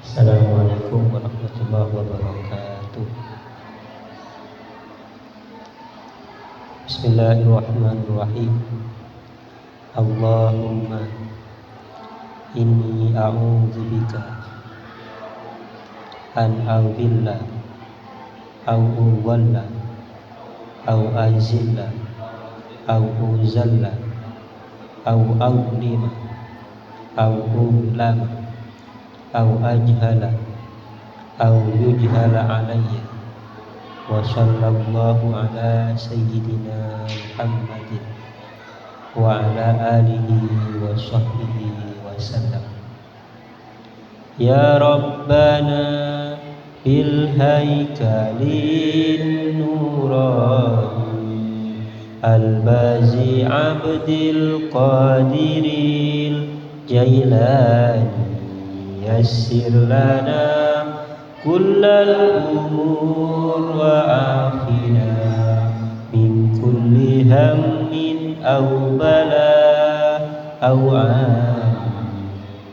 Assalamualaikum warahmatullahi wabarakatuh. Bismillahirrahmanirrahim. Allahumma inni a'udzubika an adilla au udalla au azilla au uzalla au udlima au ulama au ajhala au yujhala alayya wa sallallahu ala sayyidina Muhammadin wa ala alihi wa sahbihi wa sallam. Ya Rabbana bil haikalin nurani al-bazi abdil qadiril jailani yassir lana kullal umur wa afina min kulli hammin aw bala aw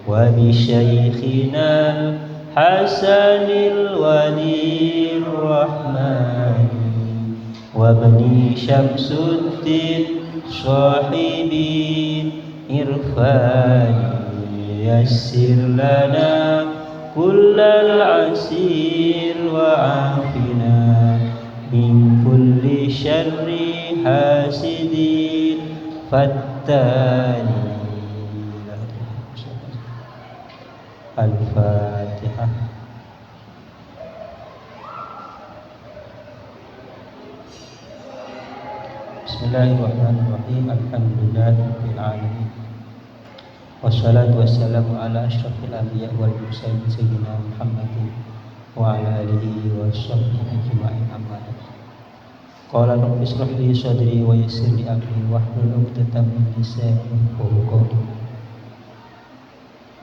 wa bi syaikhina hasanil waliyir rahmani wa bani syamsuddin sahibin irfani yassir lana kullal asir wa afina min kulli syarri hasidin fattani. Al-Fatihah. Bismillahirrahmanirrahim. Alhamdulillahirabbil alamin. Wassalatu wassalamu ala asyrafil anbiya wal mursalin sayyidina Muhammadin wa ala alihi wa sahbihi ajma'in amma ba'd. Qala rabbi ishrah li sadri wa yassir li amri wahlul 'uqdatam min lisani yafqahu qawli.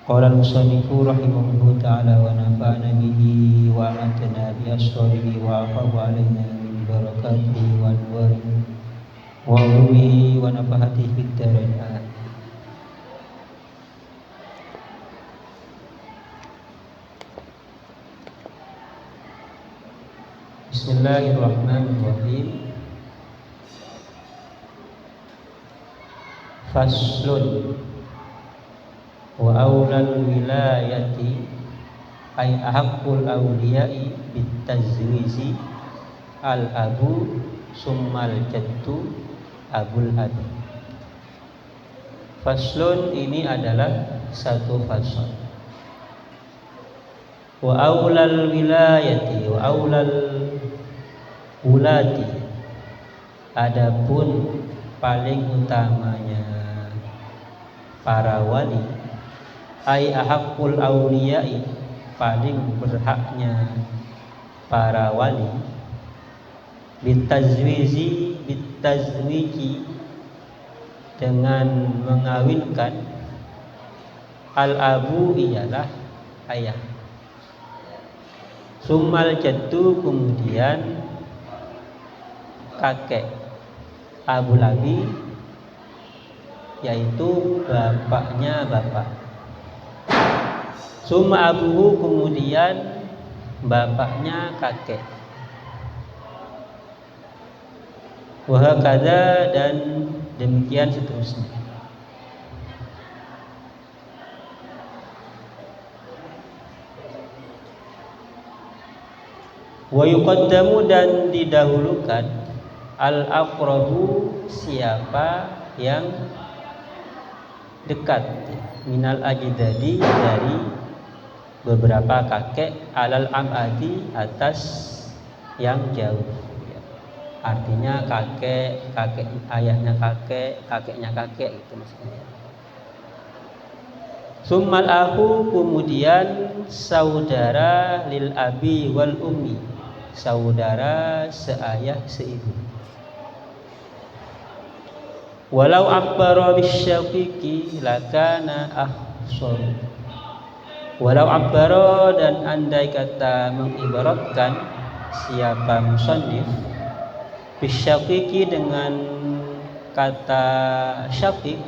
Qala al-musannifu rahimahullahu ta'ala wa nafa'ana bihi wa amatana bi asrarihi wa afahu alaina min barakatihi wa anwarihi wa ulumihi wa nafahatihi fid dharain. Bismillahirrahmanirrahim. Faslun. Wa aulal wilayati ay ahaqqul awliya'i bitazwizi al abu summal jaddu abul abi. Faslun ini adalah satu fasal. Wa aulal wilayati wa aulal ulati, adapun paling utamanya para wali, ai ahaqqul awliya'i, paling berhaknya para wali, bitazwiji dengan mengawinkan, al abu ialah ayah, summal jaddu kemudian kakek, abul abi yaitu bapaknya bapak, summa abuhu kemudian bapaknya kakek, wa hakadha dan demikian seterusnya. Wa yuqaddamu dan didahulukan al-aqrabu siapa yang dekat, minal ajdadi dari beberapa kakek, alal amadi atas yang jauh. Artinya kakek ayahnya kakeknya kakek itu maksudnya. Summal akhu kemudian saudara lil abi wal ummi, saudara seayah seibu. Walau abbara bisyaqiqi lakana ahsar. Walau abbara dan andai kata mengibaratkan siapa musannif bisyaqiqi dengan kata syaqiq,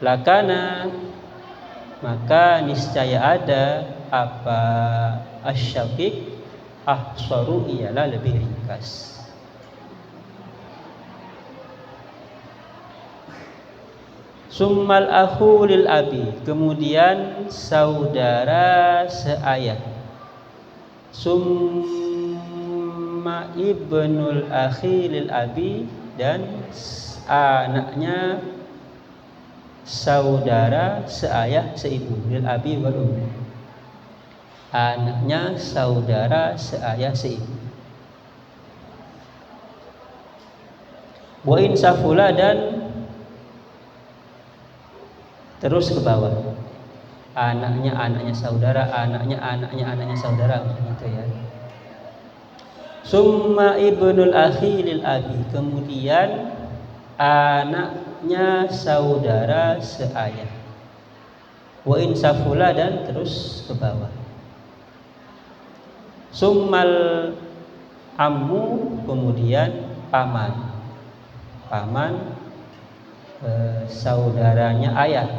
lakana maka niscaya ada apa asyaqiq ahsaru ialah lebih ringkas. Summal akhu lil abi, kemudian saudara seayah. Summa ibnul akhi lil abi, dan anaknya saudara seayah seibu, lil abi wal ummi, anaknya saudara seayah seibu. Wa in safula, dan terus ke bawah, anaknya saudara, anaknya saudara, gitu ya. Summa ibnul akhi lil abi, kemudian anaknya saudara seayah. Wa in safula, dan terus ke bawah. Summal ammu, kemudian paman saudaranya ayah,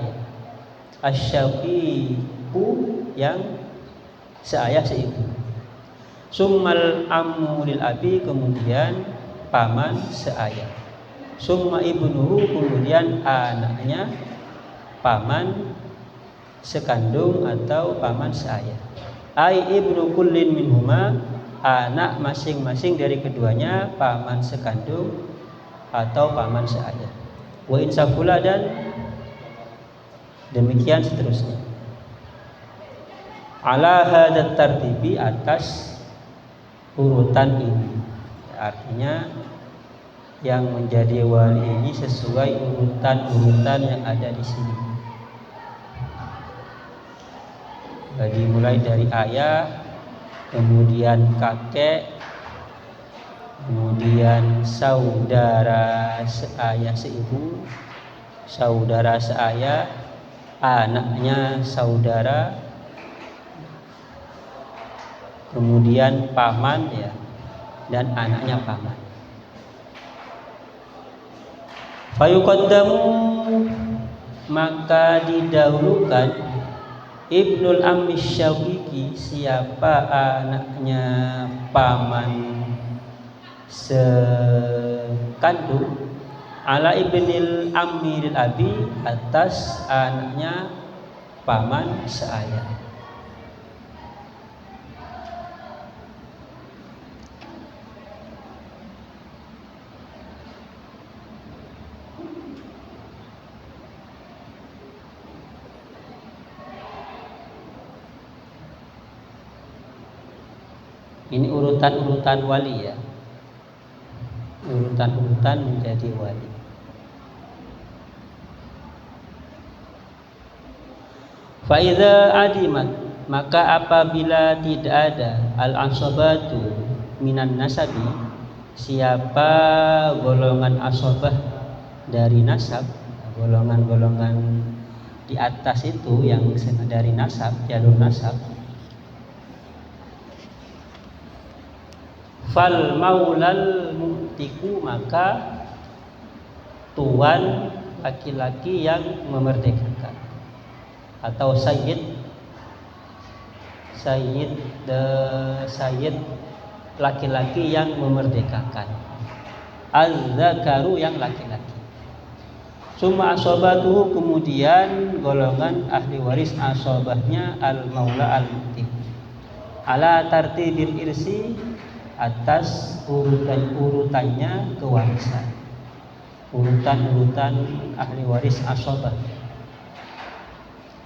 asyaqiqu yang seayah seibu. Summal ammu lil abi, kemudian paman seayah. Summa ibnuhu, kemudian anaknya paman sekandung atau paman seayah. Ai ibnu kullin minhuma, anak masing-masing dari keduanya paman sekandung atau paman seayah. Wa insafula, dan demikian seterusnya. Ala hadat tartibi, atas urutan ini, artinya yang menjadi wali ini sesuai urutan-urutan yang ada di sini. Jadi mulai dari ayah, kemudian kakek, kemudian saudara seayah seibu, saudara seayah, anaknya saudara, kemudian paman ya, dan anaknya paman. Fayuqaddamu, maka didahulukan ibnul ammi syaqiqi, siapa anaknya paman sekandung, ala ibnil ammi lil abi, atas anaknya paman seayah. Ini urutan-urutan wali ya, urutan-urutan menjadi wali. Fa idza adimat, maka apabila tidak ada al-asabatu minan nasabi, siapa golongan asabah dari nasab, golongan-golongan di atas itu yang dari nasab, jalur nasab. Fal maulal mu'tiku, maka tuan laki-laki yang memerdekakan, atau sayyid laki-laki yang memerdekakan, az-zakaru yang laki-laki. Summa asobatuhu, kemudian golongan ahli waris asobahnya al-maula al-mu'tiq, ala tartibil irsi, atas urutannya kewarisan, urutan ahli waris asobah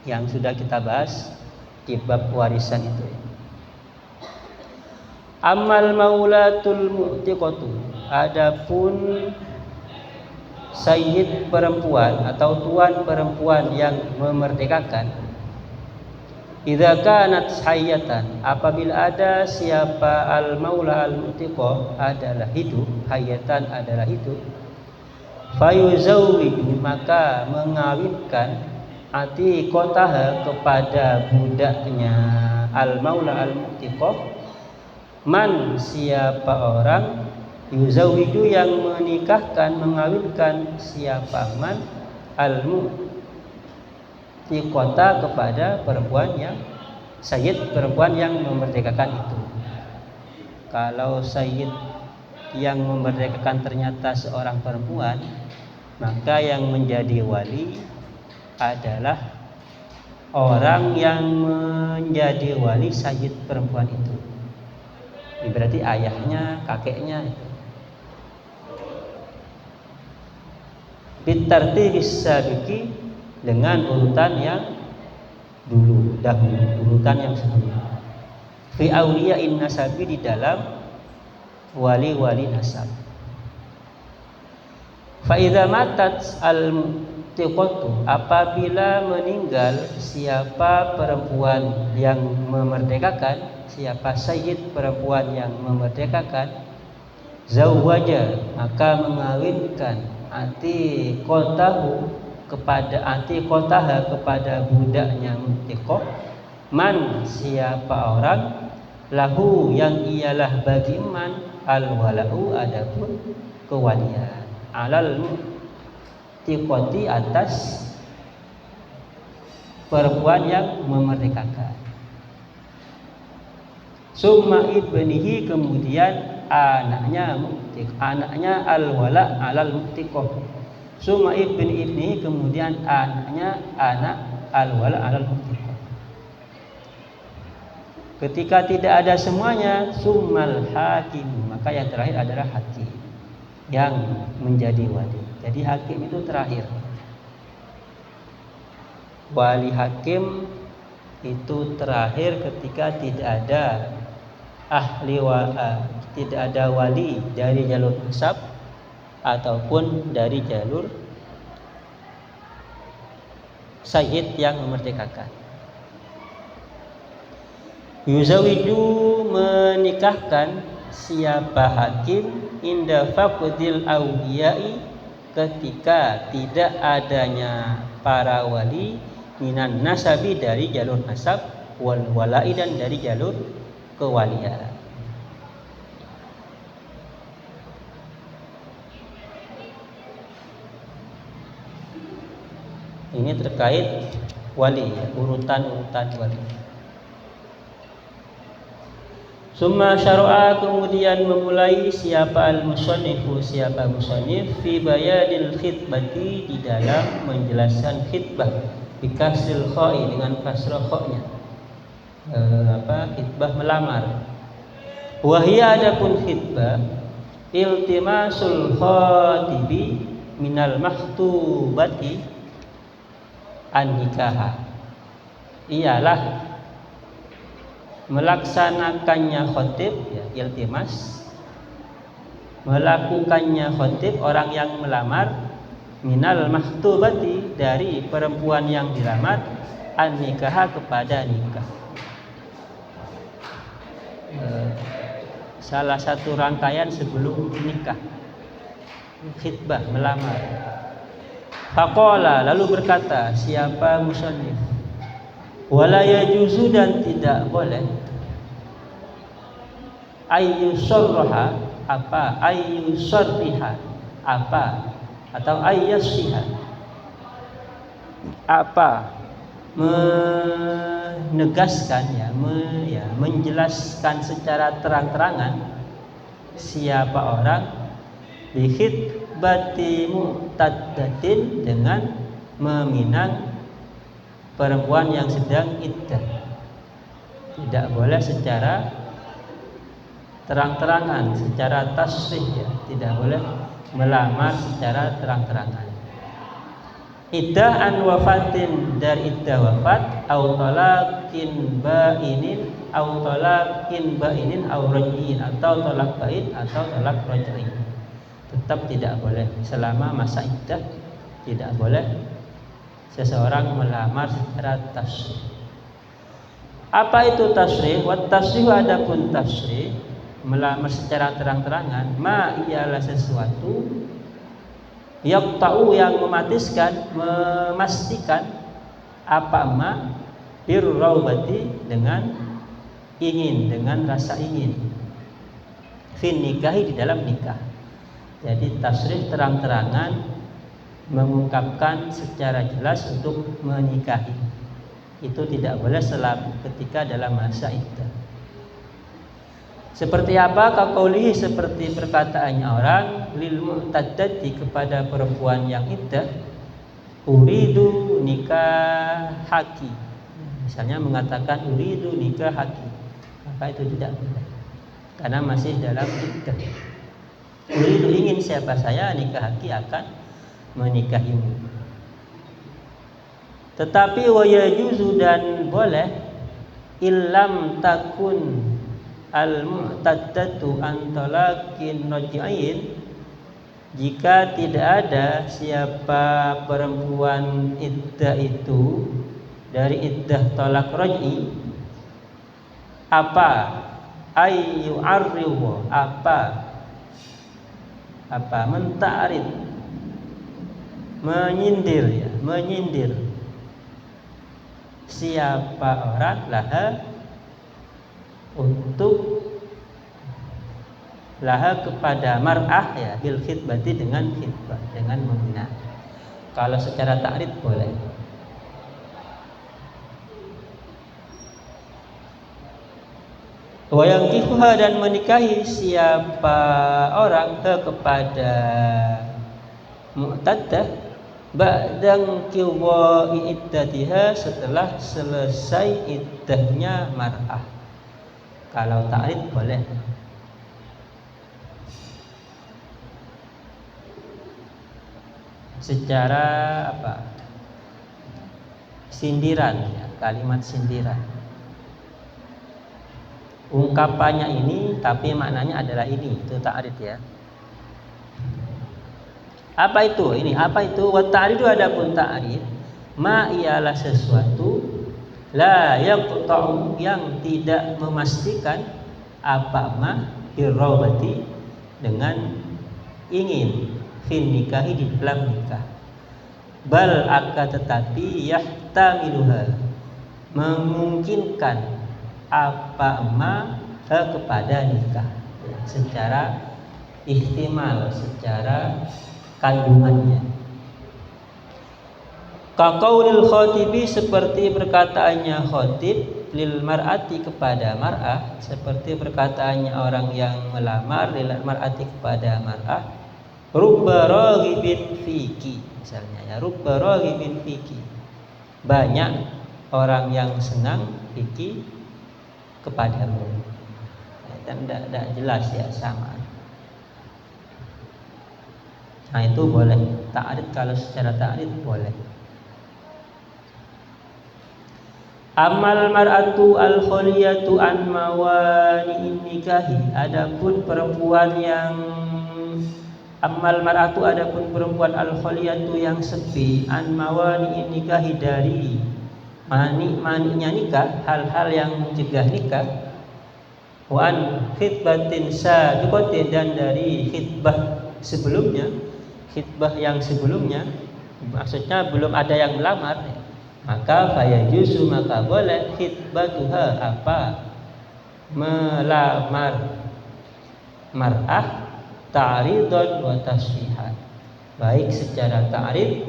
yang sudah kita bahas di bab warisan itu. Amal maulatul mu'tiqatu, adapun sayyid perempuan atau tuan perempuan yang memerdekakan, idza kanat hayyatan, apabila ada siapa al-maula al-mu'tiqah adalah hidup, hayyatan adalah hidup, fayuzawwiju, maka mengawinkan atiqataha kepada budaknya al-maula al-mu'tiqah, man siapa orang, yuzawwiju yang menikahkan, mengawinkan siapa man al-mu'tiqah kepada perempuan yang sayyid perempuan yang memerdekakan itu. Kalau sayyid yang memerdekakan ternyata seorang perempuan, maka yang menjadi wali adalah orang yang menjadi wali sayyid perempuan itu. Ini berarti ayahnya, kakeknya itu. Bitartibis sabiqi, dengan urutan yang dahulu, urutan yang sebelumnya. Fi auliya'in nasabi, di dalam wali-wali nasab. Fa idza matat al-tiqatu, apabila meninggal siapa perempuan yang memerdekakan, siapa sayyid perempuan yang memerdekakan, zawwaja, maka mengawinkan anti kotaha kepada budaknya mutiqah, man, siapa orang, lahu, yang ialah bagi man, al-walau, adapun kewalian, alal mutiqati, atas perempuan yang memerdekakan. Summa ibnihi, kemudian anaknya al-wala alal mutiqah. Summa ibni, kemudian anaknya anak al-wala alal mutiqah. Ketika tidak ada semuanya, summal hakim, maka yang terakhir adalah hakim yang menjadi wali. Jadi hakim itu terakhir. Wali hakim itu terakhir ketika tidak ada tidak ada wali dari jalur nasab ataupun dari jalur sayyid yang memerdekakan. Yuzawiju, menikahkan siapa hakim, inda faqdil awliyai, ketika tidak adanya para wali, minan nasabi, dari jalur nasab, wal walai, dan dari jalur kewalian. Ini terkait wali, urutan-urutan wali. Summa syara'a, kemudian memulai siapa al-musannifu, siapa musannif, fi bayanil khitbati, di dalam menjelaskan khitbah, bi kasril kha'i, dengan kasrah kha'nya. Khitbah melamar. Wahia, adapun khitbah, iltimasul khatibi minal mahtubati an-nikaha, ialah melaksanakannya khatib, ya, iltimas, melakukannya khatib, orang yang melamar, minal mahtubati, dari perempuan yang dilamar, an-nikaha, kepada nikah. Salah satu rangkaian sebelum nikah, khitbah, melamar. Faqala, lalu berkata siapa musannif, wala yajuzu, dan tidak boleh, ayyusarraha, ayyusarriha, atau ayyasiha, menegaskan, menjelaskan secara terang-terangan siapa orang, bihitbati mu'taddatin, dengan meminang perempuan yang sedang iddah. Tidak boleh secara terang-terangan, secara tasrih, ya, tidak boleh melamar secara terang-terangan. Iddah an wafatin, dari iddah wafat, au talaqin ba'inin, au raj'in, atau talak bain, atau talak raj'i. Tetap tidak boleh selama masa iddah, tidak boleh seseorang melamar secara tasrih. Apa itu tasrih? Wat tasrih, adapun tasrih, melamar secara terang-terangan, ma, ialah sesuatu, yaqta'u, yang memastikan, apa ma, birraubati, dengan ingin, dengan rasa ingin, fin nikahi, di dalam nikah. Jadi tasrih terang-terangan, mengungkapkan secara jelas untuk menikahi. itu tidak boleh ketika dalam masa iddah. Seperti apa? Kaqaulihi, seperti perkataannya orang lil mu'taddati kepada perempuan yang iddah, uridu nikahaki. Misalnya mengatakan uridu nikahaki, maka itu tidak boleh karena masih dalam iddah. Uridu, ingin siapa saya, nikahaki, akan menikahimu. Tetapi wa yajuzu, dan boleh, illam takun al mu'taddatu an talaqin raj'in, jika tidak ada siapa perempuan iddah itu dari iddah talak raj'i, apa ayu arribu, apa menta'rid, menyindir, ya, menyindir siapa orang laha, untuk laha kepada mar'ah, ya, bil khitbati, dengan khitbah, dengan menghina. Kalau secara ta'rid boleh. Wa yankihuha, dan menikahi siapa orang kepada mu'taddah ba'dang qiwa'i iddatiha, setelah selesai iddahnya mar'ah. Kalau ta'rid boleh. Secara sindiran, ya, kalimat sindiran. Ungkapannya ini tapi maknanya adalah ini, itu ta'rid, ya. Apa itu? Ini apa itu? Wa ta'ridu, adapun ta'rid, ma ialah sesuatu la yaqta'u, yang tidak memastikan, apa ma birrawati, dengan ingin, fil nikahi, di dalam nikah, bal akan tetapi yahtamiluha, memungkinkan, apa ma kepada nikah, secara ihtimal, secara kandungannya. Kaqaulil khatibi, seperti perkataannya khatib, lil mar'ati, kepada mar'ah, seperti perkataannya orang yang melamar, lil mar'ati, kepada mar'ah, rubba raghibin fiki, misalnya, ya, rubba raghibin fiki, banyak orang yang senang fiki, kepadamu. Dan tidak jelas, ya, sama. Nah, itu boleh ta'rid. Kalau secara ta'rid boleh. Amal mar'atu al kholiyatu an mawani nikahi, adapun perempuan yang amal mar'atu, adapun perempuan al kholiyatu yang sepi, an mawani nikahi, dari maninya nikah, hal-hal yang mencegah nikah, wa an khitbatin sabiqatin, dan dari khitbah sebelumnya, khitbah yang sebelumnya, maksudnya belum ada yang melamar, maka fayajuzu, maka boleh, khitbatuha, apa melamar mar'ah, ta'ridun wa tasfihan, baik secara ta'rid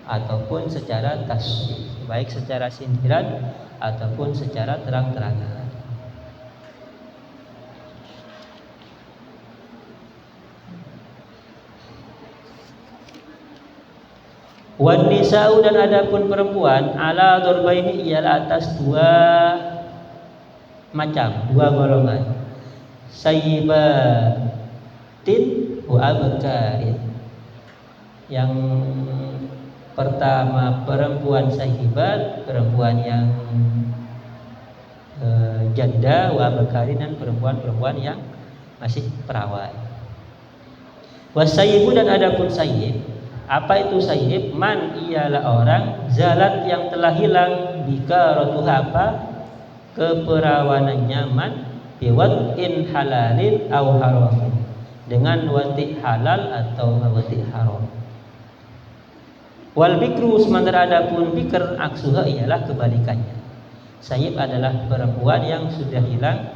ataupun secara tasfih, baik secara sindiran ataupun secara terang-terangan. Wan nisa'u, dan adapun perempuan, ala dzurbaini, ialah atas dua macam, dua golongan, sayyibatin wa abkarin. Yang pertama perempuan sayyibat, perempuan yang janda, wa abkarin, dan perempuan-perempuan yang masih perawan. Wasayyibu, dan adapun sayyib, apa itu sayyib? Man, ialah orang, zalat, yang telah hilang, bikaratuha, apa keperawanannya, man, biwat'in halalin au haramin, dengan wati' halal atau wati' haram. Wal bikru, sementara adapun bikr, aksuha, ialah kebalikannya. Sayyib adalah perempuan yang sudah hilang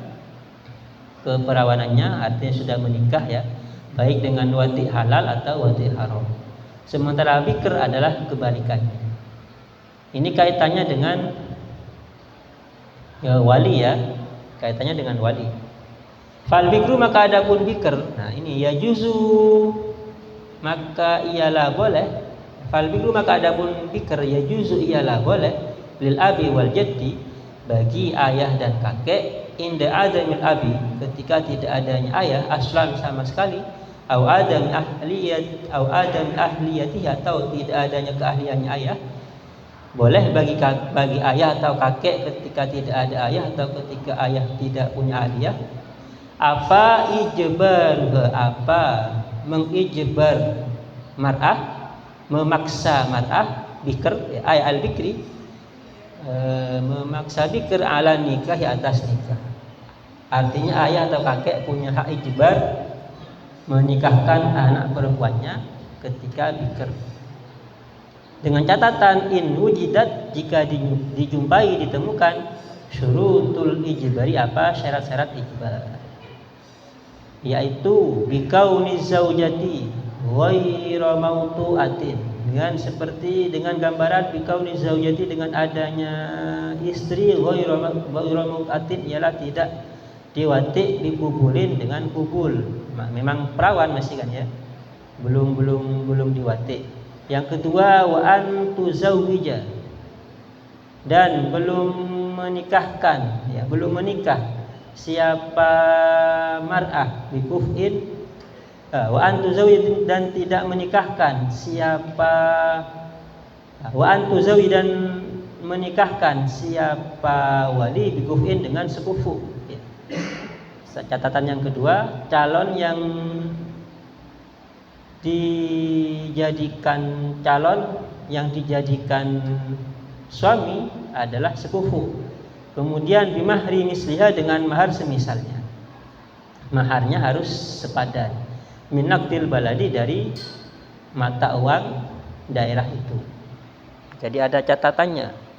keperawanannya, artinya sudah menikah, ya, baik dengan wati' halal atau wati' haram. Sementara bikr adalah kebalikannya. Ini kaitannya dengan Ya, wali ya, kaitannya dengan wali. Fal bikru maka adapun bikr. Nah, ini ya juzu maka ialah boleh. Fal bikru maka adapun bikr ya juzu ialah boleh lil abi wal jaddi bagi ayah dan kakek inda adamil abi ketika tidak adanya ayah aslan sama sekali au adam ahliyat au adam ahliyati atau tidak adanya keahliannya ayah. Boleh bagi ayah atau kakek ketika tidak ada ayah atau ketika ayah tidak punya ahliyah. Apa ijbar, apa mengijbar mar'ah, memaksa mar'ah bikr ay al bikri, memaksa bikr ala nikah atas nikah. Artinya ayah atau kakek punya hak ijbar menikahkan anak perempuannya ketika bikr. Dengan catatan in wujidat jika dijumpai ditemukan syurutul ijbari apa syarat-syarat ijbar, yaitu bikauni zaujati ghairu mautuatin, dengan seperti dengan gambaran bikauni zaujati dengan adanya istri ghairu mautuatin ialah tidak diwatik dikubulin dengan kubul. Memang perawan masih kan ya, belum diwatik. Yang kedua wa an tuzawwija, dan belum menikahkan ya, belum menikah siapa mar'ah bikufin, wa an tuzawwij dan tidak menikahkan siapa, wa an tuzawwij dan menikahkan siapa wali bikufin dengan sekufu ya. Catatan yang kedua, calon yang dijadikan suami adalah sekufu. Kemudian bimahri misliha dengan mahar semisalnya. Maharnya harus sepadan. Minaktil baladi dari mata uang daerah itu. Jadi ada catatannya.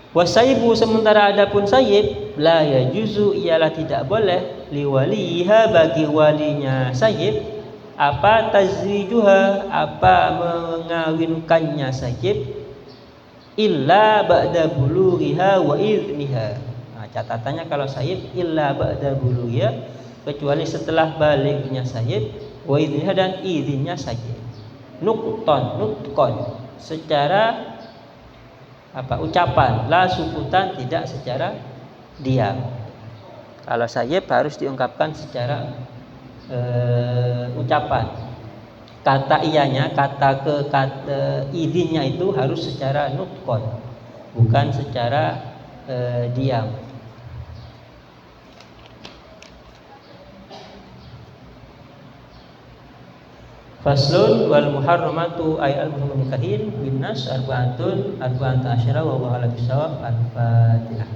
Wasaibu sementara adapun sayyib la yajuzu ialah tidak boleh liwaliha bagi walinya sayyib apa tazwijuha apa mengawinkannya sayyib illa ba'da bulughiha wa idniha. Nah, catatannya kalau sayyib illa ba'da bulughiha kecuali setelah balignya sayyib wa idniha dan izinnya sayyib. Nutkon secara ucapan, la sukutan tidak secara diam. Kalau sayyib harus diungkapkan secara ucapan. Kata iyanya, kata izinnya itu harus secara nutkon, bukan secara diam. Faslun wal muharramatu ay al muharram nikahin bin nas arba'atun asyara wa huwa ala bisawab al-Fatihah.